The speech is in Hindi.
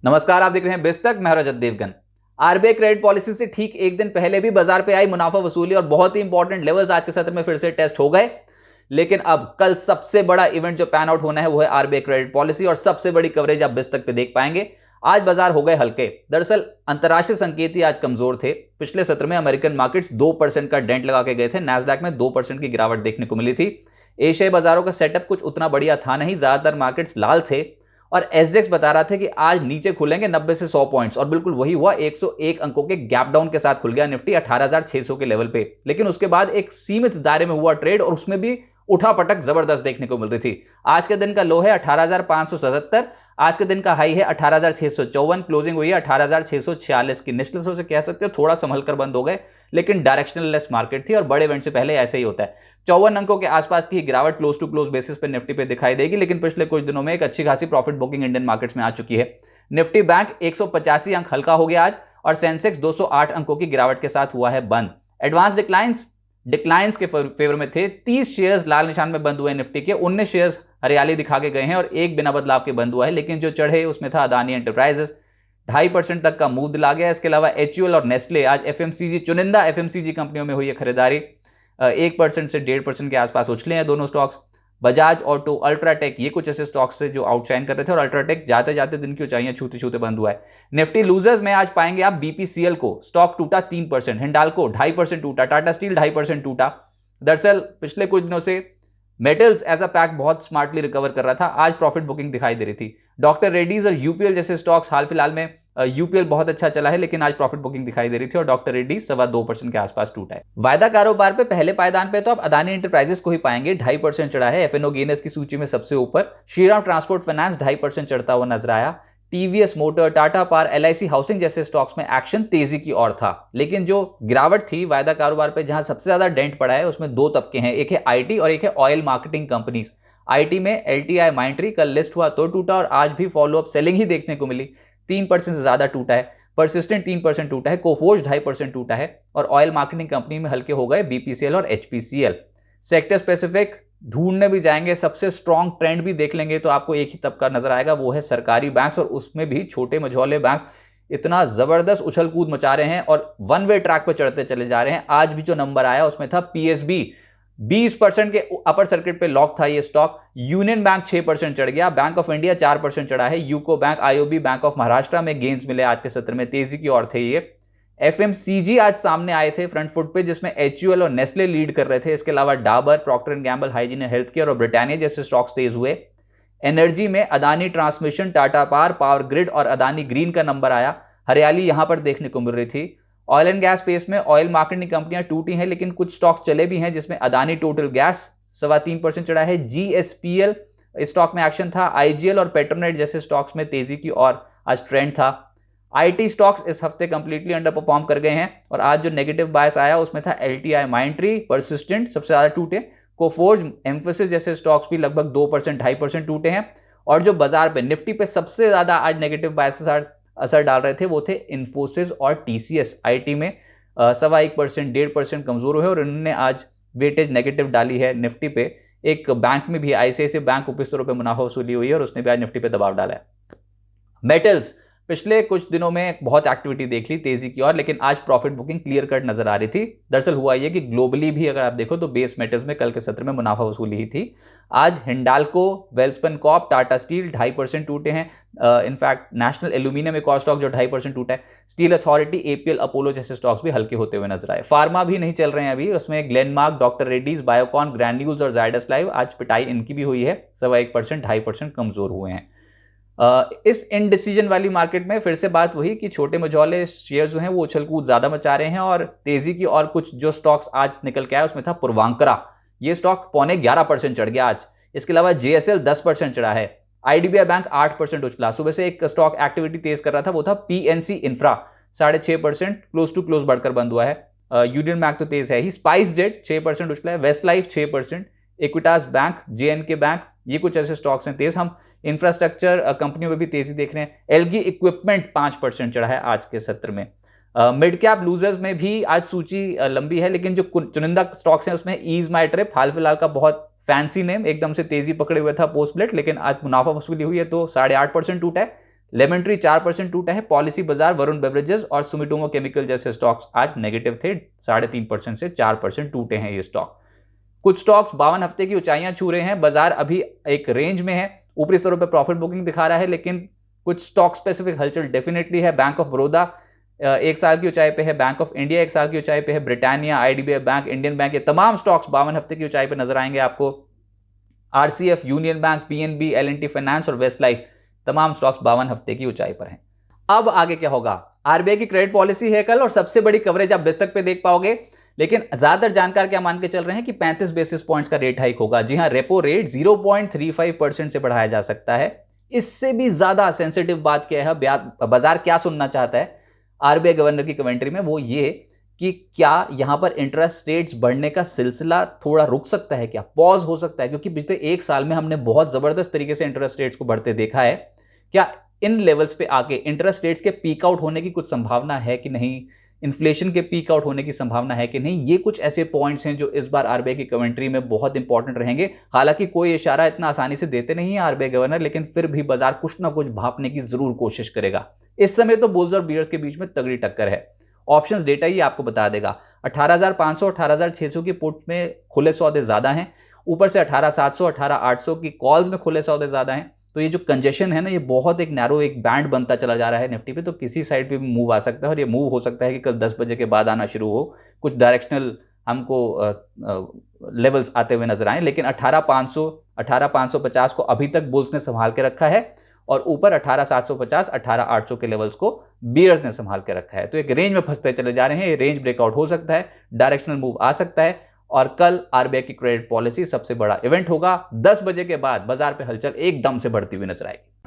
नमस्कार, आप देख रहे हैं बिस्तक। मैं रजत देवगन। आरबीआई क्रेडिट पॉलिसी से ठीक एक दिन पहले भी बाजार पे आई मुनाफा वसूली और बहुत ही इंपॉर्टेंट लेवल्स आज के सत्र में फिर से टेस्ट हो गए। लेकिन अब कल सबसे बड़ा इवेंट जो पैन आउट होना है वो है आरबीआई क्रेडिट पॉलिसी और सबसे बड़ी कवरेज आप बिस्तक पे देख पाएंगे। आज बाजार हो गए हल्के। दरअसल अंतर्राष्ट्रीय संकेत ही आज कमजोर थे। पिछले सत्र में अमेरिकन मार्केट्स 2% का डेंट लगा के गए थे। नैस्डैक में 2% की गिरावट देखने को मिली थी। एशियाई बाजारों का सेटअप कुछ उतना बढ़िया था नहीं, ज्यादातर मार्केट्स लाल थे और एसडेक्स बता रहा था कि आज नीचे खुलेंगे 90 से 100 पॉइंट्स और बिल्कुल वही हुआ। 101 अंकों के गैप डाउन के साथ खुल गया निफ्टी 18,600 के लेवल पे। लेकिन उसके बाद एक सीमित दायरे में हुआ ट्रेड और उसमें भी उठापटक जबरदस्त देखने को मिल रही थी। आज के दिन का लो है 18,577, आज के दिन का हाई है 18,654, क्लोजिंग हुई है 18,646 की। निचले से कह सकते हो थोड़ा संभल कर बंद हो गए, लेकिन डायरेक्शनल लेस मार्केट थी और बड़े इवेंट से पहले ऐसे ही होता है। 54 अंकों के आसपास की गिरावट क्लोज टू क्लोज बेसिस पे निफ्टी पे दिखाई देगी, लेकिन पिछले कुछ दिनों में एक अच्छी खासी प्रॉफिट बुकिंग इंडियन मार्केट्स में आ चुकी है। निफ्टी बैंक 185 अंक हल्का हो गया आज और सेंसेक्स 208 अंकों की गिरावट के साथ हुआ है बंद। एडवांस डिक्लाइंस के फेवर में थे। 30 शेयर्स लाल निशान में बंद हुए निफ्टी के, 19 शेयर्स हरियाली दिखा के गए हैं और एक बिना बदलाव के बंद हुआ है। लेकिन जो चढ़े उसमें था अदानी एंटरप्राइजेस, 2.5% तक का मूव दिला गया। इसके अलावा एचयूएल और नेस्ले, आज एफएमसीजी चुनिंदा एफएमसीजी कंपनियों में हुई है खरीदारी। 1% से 1.5% के आसपास उछले हैं दोनों स्टॉक्स। बजाज ऑटो, अल्ट्राटेक, ये कुछ ऐसे स्टॉक्स से जो आउटशाइन कर रहे थे और अल्ट्राटेक जाते जाते दिन की ऊंचाइयां छूते छूते बंद हुआ है। निफ्टी लूजर्स में आज पाएंगे आप बीपीसीएल को, स्टॉक टूटा 3%, हिंडाल्को 2.5% टूटा, टाटा स्टील 2.5% टूटा। दरअसल पिछले कुछ दिनों से मेटल्स एज अ पैक बहुत स्मार्टली रिकवर कर रहा था, आज प्रॉफिट बुकिंग दिखाई दे रही थी। डॉक्टर रेड्डीज और यूपीएल जैसे स्टॉक्स, हाल फिलहाल में यूपीएल बहुत अच्छा चला है लेकिन आज प्रॉफिट बुकिंग दिखाई दे रही थी और डॉक्टर रेड्डीज 2.25% के आसपास टूटा है। वायदा कारोबार पे पहले पायदान पे तो आप अदानी एंटरप्राइजेस को ही पाएंगे, 2.5% चढ़ा है। एफएनओ गेनर्स की सूची में सबसे ऊपर श्रीराम ट्रांसपोर्ट फाइनेंस 2.5% चढ़ता हुआ नजर आया। TVS motor, Tata power, LIC housing जैसे स्टॉक्स में एक्शन तेजी की ओर था। लेकिन जो गिरावट थी वायदा कारोबार पे, जहां सबसे ज्यादा डेंट पड़ा है उसमें दो तबके हैं, एक है आईटी और एक है ऑयल मार्केटिंग कंपनीज। आईटी में एलटीआई माइंट्री कल लिस्ट हुआ तो टूटा और आज भी फॉलोअप सेलिंग ही देखने को मिली, 3% से ज्यादा टूटा है। परसिस्टेंट 3% टूटा है, कोफोर्ज 2.5% टूटा है और ऑयल मार्केटिंग कंपनी में हल्के हो गए बीपीसीएल और एचपीसीएल। सेक्टर स्पेसिफिक ढूंढने भी जाएंगे, सबसे स्ट्रॉन्ग ट्रेंड भी देख लेंगे तो आपको एक ही तबका नजर आएगा, वो है सरकारी बैंक्स और उसमें भी छोटे मझौले बैंक्स इतना जबरदस्त उछल कूद मचा रहे हैं और वन वे ट्रैक पर चढ़ते चले जा रहे हैं। आज भी जो नंबर आया उसमें था पीएसबी 20% के अपर सर्किट पे लॉक था ये स्टॉक। यूनियन बैंक 6% चढ़ गया, बैंक ऑफ इंडिया 4% चढ़ा है, UCO bank, IOB, bank of Maharashtra में गेंस मिले आज के सत्र में, तेजी की ओर थे ये। एफएमसीजी आज सामने आए थे फ्रंट फुट पे, जिसमें एचयूएल और नेस्ले लीड कर रहे थे। इसके अलावा Dabur, Procter and Gamble, hygiene and health care और ब्रिटानिया जैसे स्टॉक्स तेज हुए। एनर्जी में Adani transmission, Tata power grid और अदानी ग्रीन का नंबर आया, हरियाली यहां पर देखने को मिल रही थी। ऑयल एंड गैस स्पेस में ऑयल मार्केटिंग कंपनियां टूटी हैं लेकिन कुछ स्टॉक चले भी हैं, जिसमें अदानी टोटल गैस 3.25% चढ़ा है। जीएसपीएल स्टॉक में एक्शन था। आईजीएल और पेट्रोनेट जैसे स्टॉक्स में तेजी की और आज ट्रेंड था। आईटी स्टॉक्स इस हफ्ते कंप्लीटली अंडर परफॉर्म कर गए हैं और आज जो नेगेटिव बायस आया उसमें था एलटीआई माइंट्री, परसिस्टेंट सबसे ज्यादा टूटे, कोफोर्ज, एम्फोसिस जैसे स्टॉक्स भी लगभग 2%, 2.5% टूटे हैं। और जो बाजार पे निफ्टी पे सबसे ज्यादा आज नेगेटिव बायस के साथ असर डाल रहे थे वो थे इन्फोसिस और टीसीएस। आईटी में 1.25%, 1.5% कमजोर हुए और इन्होंने आज वेटेज नेगेटिव डाली है निफ्टी पे। एक बैंक में भी आईसीआईसीआई बैंक ऊपर रुपए मुनाफा वसूली हुई है और उसने भी आज निफ्टी पे दबाव डाला है। मेटल्स पिछले कुछ दिनों में बहुत एक्टिविटी देख ली तेजी की ओर, लेकिन आज प्रॉफिट बुकिंग क्लियर कट नजर आ रही थी। दरअसल हुआ यह कि ग्लोबली भी अगर आप देखो तो बेस मेटल्स में कल के सत्र में मुनाफा वसूली ही थी। आज हिंडाल्को, वेल्सपन कॉर्प, टाटा स्टील 2.5% टूटे हैं। इनफैक्ट नेशनल एल्यूमिनियम एक और स्टॉक जो 2.5% टूटा है। स्टील अथॉरिटी, एपीएल, अपोलो जैसे स्टॉक्स भी हल्के होते हुए नजर आए। फार्मा भी नहीं चल रहे हैं अभी, उसमें Glenmark, doctor Reddy's, Biocon, granules और जायडस लाइव, आज पिटाई इनकी भी हुई है, 1.25%, 2.5% कमजोर हुए हैं। इस इनडिसीजन वाली मार्केट में फिर से बात वही कि छोटे मझौले शेयर जो हैं वो उछल कूद ज्यादा मचा रहे हैं और तेजी की। और कुछ जो स्टॉक्स आज निकल के आए उसमें था पूर्वांकरा, ये स्टॉक 11.25% चढ़ गया आज। इसके अलावा जेएसएल 10% चढ़ा है। IDBI bank 8% उछला। सुबह से एक स्टॉक एक्टिविटी तेज कर रहा था, वो था PNC infra, 6.5% close to close बढ़कर बंद हुआ है। यूनियन बैंक तो तेज है ही। स्पाइस जेट 6% उछला है। West life 6%, Equitas bank, J and K bank, ये कुछ ऐसे स्टॉक्स हैं तेज। हम इंफ्रास्ट्रक्चर कंपनियों में भी तेजी देख रहे हैं। एलगी इक्विपमेंट 5% चढ़ा है आज के सत्र में। मिड कैप लूजर्स में भी आज सूची लंबी है, लेकिन जो चुनिंदा स्टॉक्स हैं उसमें ईज माई ट्रिप, हाल फिलहाल का बहुत फैंसी नेम, एकदम से तेजी पकड़े हुए था पोस्ट ब्लेट, लेकिन आज मुनाफा वसूली हुई है तो 8.5% टूटा है। लेमन ट्री 4% टूटा है। पॉलिसी बाजार, वरुण बेवरेजेस और सुमिटोमो केमिकल जैसे स्टॉक्स आज नेगेटिव थे, 3.5% से 4% टूटे हैं ये स्टॉक। कुछ स्टॉक्स 52 हफ्ते की ऊंचाइयां छू रहे हैं। बाजार अभी एक रेंज में है, ऊपरी स्तरों पर प्रॉफिट बुकिंग दिखा रहा है, लेकिन कुछ स्टॉक स्पेसिफिक हलचल डेफिनेटली है। बैंक ऑफ बड़ौदा 1 साल की ऊंचाई पे है, बैंक ऑफ इंडिया 1 साल की ऊंचाई पे है, Britannia, IDBI bank, Indian bank, ये तमाम स्टॉक्स 52 हफ्ते की ऊंचाई पे नजर आएंगे आपको। RCF, union bank, PNB, L&T finance और वेस्ट लाइफ, तमाम स्टॉक्स 52 हफ्ते की ऊंचाई पर हैं। अब आगे क्या होगा? आरबीआई की क्रेडिट पॉलिसी है कल और सबसे बड़ी कवरेज आप दस्तक पे देख पाओगे, लेकिन ज्यादातर जानकार क्या मान के चल रहे हैं कि 35 बेसिस पॉइंट्स का रेट हाइक होगा। जी हां, रेपो रेट 0.35% से बढ़ाया जा सकता है। इससे भी ज्यादा सेंसिटिव बात क्या है, बाजार क्या सुनना चाहता है आरबीआई गवर्नर की कमेंट्री में, वो ये कि क्या यहां पर इंटरेस्ट रेट्स बढ़ने का सिलसिला थोड़ा रुक सकता है, क्या पॉज हो सकता है, क्योंकि पिछले 1 साल में हमने बहुत जबरदस्त तरीके से इंटरेस्ट रेट्स को बढ़ते देखा है। क्या इन लेवल्स पे आके इंटरेस्ट रेट्स के पीक आउट होने की कुछ संभावना है कि नहीं, इन्फ्लेशन के पीक आउट होने की संभावना है कि नहीं? ये कुछ ऐसे पॉइंट्स हैं जो इस बार आरबीआई की कमेंट्री में बहुत इंपॉर्टेंट रहेंगे। हालांकि कोई इशारा इतना आसानी से देते नहीं है आरबीआई गवर्नर, लेकिन फिर भी बाजार कुछ ना कुछ भांपने की जरूर कोशिश करेगा। इस समय तो बुल्स और बियर्स के बीच में तगड़ी टक्कर है। ऑप्शंस डेटा ही आपको बता देगा। 18,500 18,600 की पुट्स में खुले सौदे ज्यादा हैं, ऊपर से 18,700 18,800 की कॉल्स में खुले सौदे ज्यादा हैं। तो ये जो कंजेशन है ना, ये बहुत एक नैरो एक बैंड बनता चला जा रहा है निफ्टी पे, तो किसी साइड पे भी मूव आ सकता है और ये मूव हो सकता है कि कल 10 बजे के बाद आना शुरू हो, कुछ डायरेक्शनल हमको लेवल्स आते हुए नजर आए। लेकिन 18,500 18,550 को अभी तक बुल्स ने संभाल के रखा है और ऊपर 18,750 18,800 के लेवल्स को बियर्स ने संभाल के रखा है। तो एक रेंज में फंसते चले जा रहे हैं। ये रेंज ब्रेकआउट हो सकता है, डायरेक्शनल मूव आ सकता है और कल आरबीआई की क्रेडिट पॉलिसी सबसे बड़ा इवेंट होगा। 10 बजे के बाद बाजार पे हलचल एकदम से बढ़ती हुई नजर आएगी।